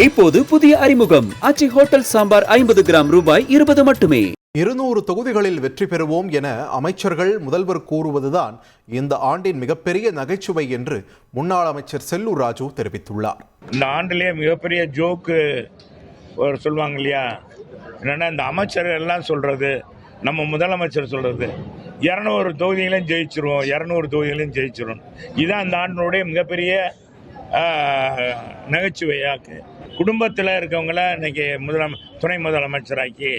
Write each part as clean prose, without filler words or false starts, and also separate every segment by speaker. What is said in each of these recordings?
Speaker 1: இப்போது புதிய அறிமுகம் ஆச்சி ஹோட்டல் சாம்பார் 50 கிராம் ரூபாய் 20 மட்டுமே.
Speaker 2: 200 தொகுதிகளில் வெற்றி பெறுவோம் என அமைச்சர்கள் முதல்வர் கூறுவதுதான் இந்த ஆண்டின் மிகப்பெரிய நகைச்சுவை என்று முன்னாள் அமைச்சர் செல்லூர் ராஜு தெரிவித்துள்ளார்.
Speaker 3: இந்த ஆண்டிலேயே மிகப்பெரிய ஜோக்கு சொல்லுவாங்க இல்லையா, என்னன்னா இந்த அமைச்சர்கள் எல்லாம் சொல்றது, நம்ம முதலமைச்சர் சொல்றது 200 தொகுதிகளையும் ஜெயிச்சிருவோம், 200 தொகுதிகளையும் ஜெயிச்சிரும். இதுதான் இந்த ஆண்டினுடைய மிகப்பெரிய நகைச்சுவையாக்கு. குடும்பத்தில் இருக்கவங்கள இன்னைக்கு துணை முதலமைச்சராக்கி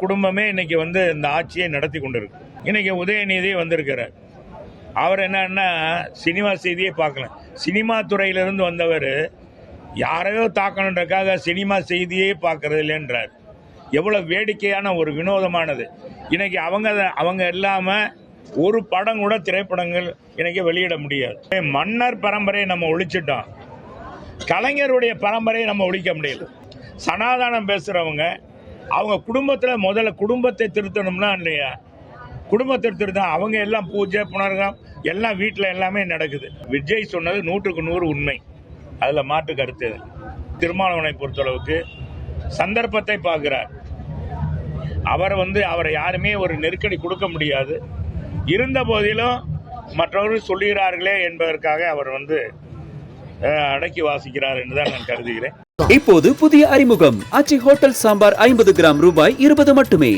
Speaker 3: குடும்பமே இன்னைக்கு இந்த ஆட்சியை நடத்தி கொண்டிருக்கு. இன்னைக்கு உதயநிதி வந்திருக்கிறார். அவர் என்னன்னா சினிமா செய்தியே பார்க்கல. சினிமா துறையிலிருந்து வந்தவர் யாரையோ தாக்கணுன்றக்காக சினிமா செய்தியே பார்க்கறது இல்லைன்றார். எவ்வளவு வேடிக்கையான ஒரு வினோதமானது. இன்னைக்கு அவங்க இல்லாம ஒரு படம் கூட திரைப்படங்கள் இன்னைக்கு வெளியிட முடியாது. மன்னர் பரம்பரையை நம்ம ஒழிச்சிட்டோம், கலைஞருடைய பரம்பரையை நம்ம ஒழிக்க முடியல. சனாதானம் பேசுறவங்க அவங்க குடும்பத்தில் முதல்ல குடும்பத்தை திருத்தணும்னா இல்லையா, குடும்பத்தை திருத்த அவங்க எல்லாம் பூஜை புனர்கம் எல்லாம் வீட்டில் எல்லாமே நடக்குது. விஜய் சொன்னது 100க்கு 100 உண்மை, அதில் மாற்று கருத்து. திருமாவளவனை பொறுத்தளவுக்கு சந்தர்ப்பத்தை பார்க்கிறார். அவரை யாருமே ஒரு நெருக்கடி கொடுக்க முடியாது. இருந்த போதிலும் மற்றவர்கள் சொல்லுகிறார்களே என்பதற்காக அவர் அடக்கி வாசிக்கிறார் என்றுதான் நான் கருதுகிறேன்.
Speaker 1: இப்போது புதிய அறிமுகம் ஆச்சி ஹோட்டல் சாம்பார் 50 கிராம் ரூபாய் 20 மட்டுமே.